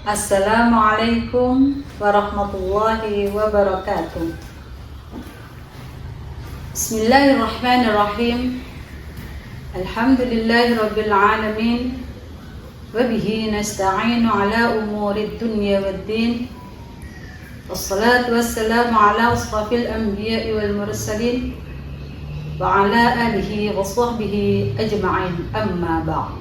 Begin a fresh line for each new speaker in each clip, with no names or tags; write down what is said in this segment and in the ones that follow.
Assalamualaikum warahmatullahi wabarakatuh. Bismillahirrahmanirrahim. Alhamdulillahirabbil alamin. Wa bihi nasta'inu ala umurid dunya waddin. Wassalatu wassalamu ala asrafil anbiya'i wal mursalin wa ala alihi wa sahbihi ajma'in, amma ba'd.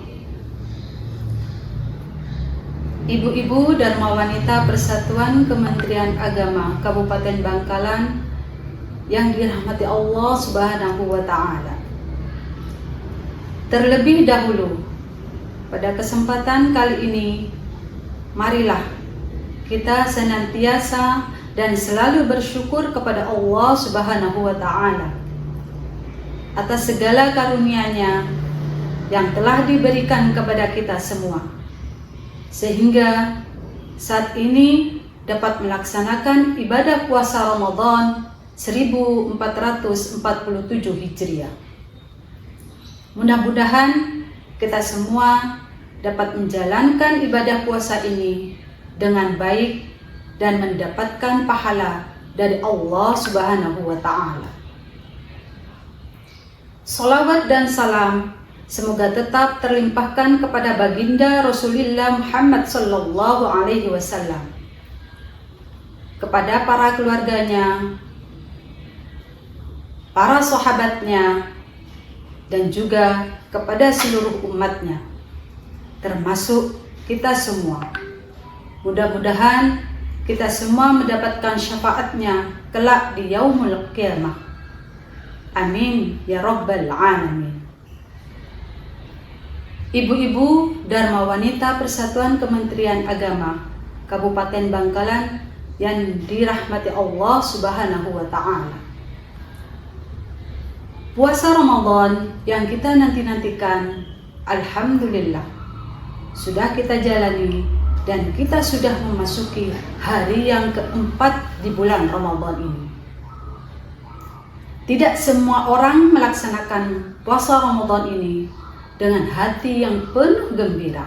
Ibu-ibu Dharma Wanita Persatuan Kementerian Agama Kabupaten Bangkalan yang dirahmati Allah Subhanahu wa Ta'ala. Terlebih dahulu, pada kesempatan kali ini, marilah kita senantiasa dan selalu bersyukur kepada Allah Subhanahu wa Ta'ala atas segala karunia-Nya yang telah diberikan kepada kita semua, sehingga saat ini dapat melaksanakan ibadah puasa Ramadan 1447 Hijriah. Mudah-mudahan kita semua dapat menjalankan ibadah puasa ini dengan baik dan mendapatkan pahala dari Allah Subhanahu wa Ta'ala. Shalawat dan salam semoga tetap terlimpahkan kepada baginda Rasulullah Muhammad sallallahu alaihi wasallam, kepada para keluarganya, para sahabatnya, dan juga kepada seluruh umatnya, termasuk kita semua. Mudah-mudahan kita semua mendapatkan syafaatnya kelak di yaumul qiyamah. Amin ya rabbal alamin. Ibu-ibu Dharma Wanita Persatuan Kementerian Agama Kabupaten Bangkalan yang dirahmati Allah Subhanahu wa Ta'ala. Puasa Ramadan yang kita nanti-nantikan, alhamdulillah, sudah kita jalani dan kita sudah memasuki hari yang keempat di bulan Ramadan ini. Tidak semua orang melaksanakan puasa Ramadan ini dengan hati yang penuh gembira.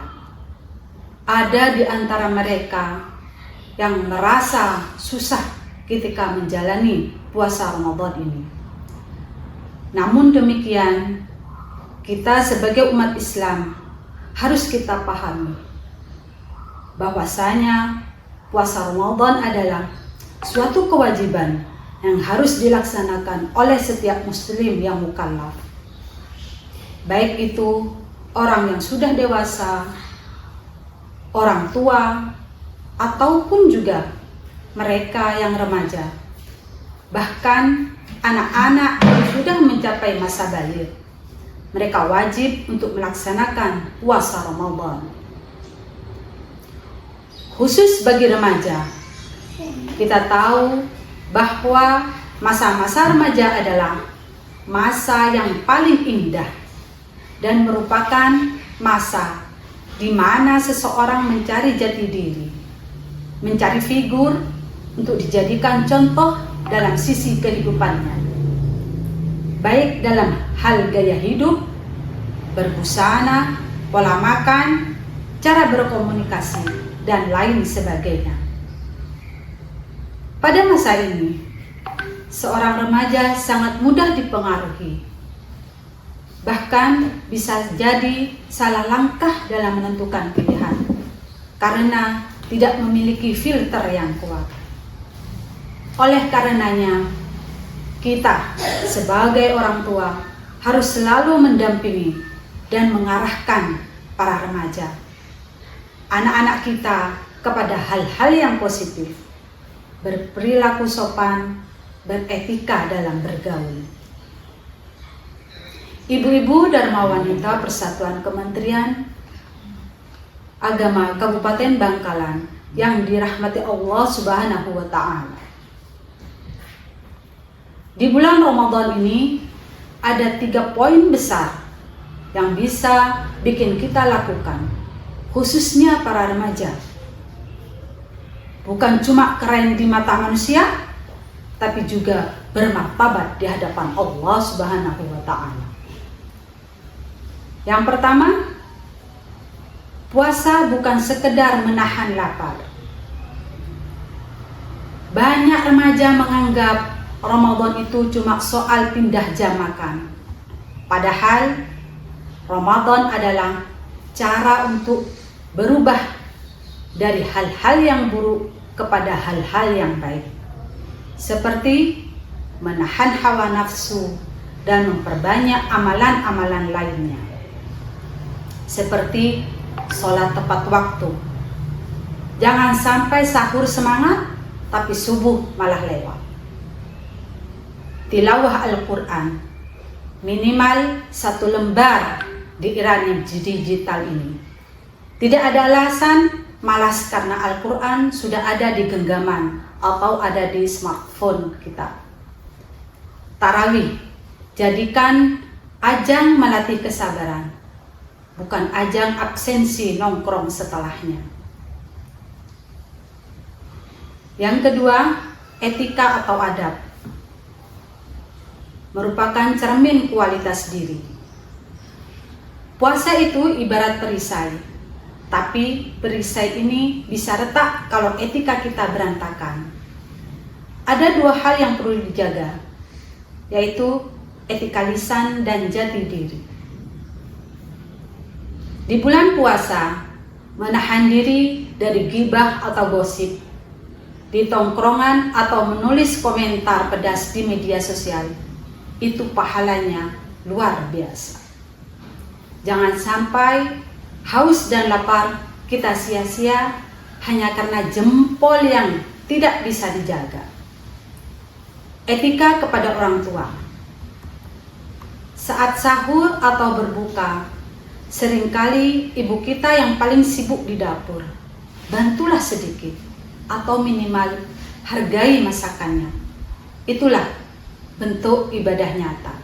Ada di antara mereka yang merasa susah ketika menjalani puasa Ramadan ini. Namun demikian, kita sebagai umat Islam harus kita pahami bahwasanya puasa Ramadan adalah suatu kewajiban yang harus dilaksanakan oleh setiap muslim yang mukallaf, baik itu orang yang sudah dewasa, orang tua, ataupun juga mereka yang remaja, bahkan anak-anak yang sudah mencapai masa baligh. Mereka wajib untuk melaksanakan puasa Ramadan. Khusus bagi remaja, kita tahu bahwa masa-masa remaja adalah masa yang paling indah dan merupakan masa di mana seseorang mencari jati diri, mencari figur untuk dijadikan contoh dalam sisi kehidupannya, baik dalam hal gaya hidup, berbusana, pola makan, cara berkomunikasi, dan lain sebagainya. Pada masa ini, seorang remaja sangat mudah dipengaruhi, bahkan bisa jadi salah langkah dalam menentukan pilihan karena tidak memiliki filter yang kuat. Oleh karenanya, kita sebagai orang tua harus selalu mendampingi dan mengarahkan para remaja, anak-anak kita, kepada hal-hal yang positif, berperilaku sopan, beretika dalam bergaul. Ibu-ibu Dharma Wanita Persatuan Kementerian Agama Kabupaten Bangkalan yang dirahmati Allah Subhanahu wa Ta'ala. Di bulan Ramadan ini ada 3 poin besar yang bisa bikin kita lakukan, khususnya para remaja. Bukan cuma keren di mata manusia, tapi juga bermartabat di hadapan Allah Subhanahu wa Ta'ala. Yang pertama, puasa bukan sekedar menahan lapar. Banyak remaja menganggap Ramadan itu cuma soal pindah jam makan. Padahal Ramadan adalah cara untuk berubah dari hal-hal yang buruk kepada hal-hal yang baik. Seperti menahan hawa nafsu dan memperbanyak amalan-amalan lainnya. Seperti sholat tepat waktu. Jangan sampai sahur semangat, tapi subuh malah lewat. Tilawah Al-Quran, minimal 1 lembar di era yang digital ini. Tidak ada alasan malas karena Al-Quran sudah ada di genggaman atau ada di smartphone kita. Tarawih, jadikan ajang melatih kesabaran, bukan ajang absensi nongkrong setelahnya. Yang kedua, etika atau adab merupakan cermin kualitas diri. Puasa itu ibarat perisai, tapi perisai ini bisa retak kalau etika kita berantakan. Ada 2 hal yang perlu dijaga, yaitu etika lisan dan jati diri. Di bulan puasa, menahan diri dari ghibah atau gosip di tongkrongan atau menulis komentar pedas di media sosial, itu pahalanya luar biasa. Jangan sampai haus dan lapar kita sia-sia hanya karena jempol yang tidak bisa dijaga. Etika kepada orang tua. Saat sahur atau berbuka, seringkali ibu kita yang paling sibuk di dapur. Bantulah sedikit atau minimal hargai masakannya. Itulah bentuk ibadah nyata.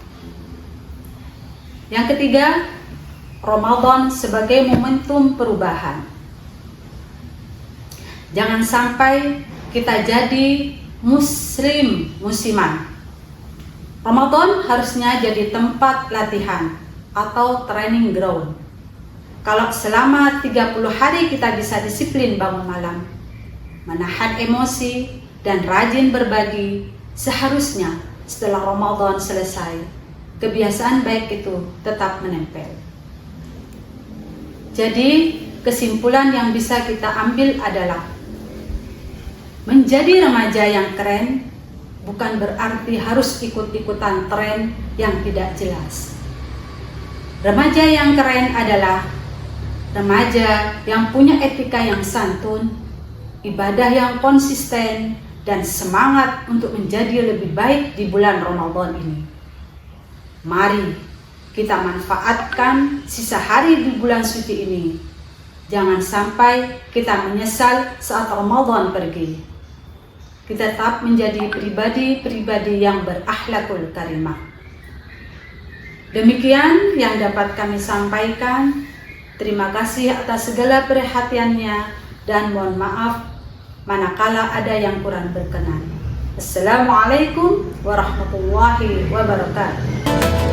Yang ketiga, Ramadan sebagai momentum perubahan. Jangan sampai kita jadi musiman. Ramadan harusnya jadi tempat latihan atau training ground. Kalau selama 30 hari kita bisa disiplin bangun malam, menahan emosi dan rajin berbagi, seharusnya setelah Ramadan selesai, kebiasaan baik itu tetap menempel. Jadi, kesimpulan yang bisa kita ambil adalah menjadi remaja yang keren bukan berarti harus ikut-ikutan tren yang tidak jelas. Remaja yang keren adalah remaja yang punya etika yang santun, ibadah yang konsisten, dan semangat untuk menjadi lebih baik di bulan Ramadan ini. Mari kita manfaatkan sisa hari di bulan suci ini. Jangan sampai kita menyesal saat Ramadan pergi. Kita tetap menjadi pribadi-pribadi yang berakhlakul karimah. Demikian yang dapat kami sampaikan. Terima kasih atas segala perhatiannya dan mohon maaf manakala ada yang kurang berkenan. Assalamualaikum warahmatullahi wabarakatuh.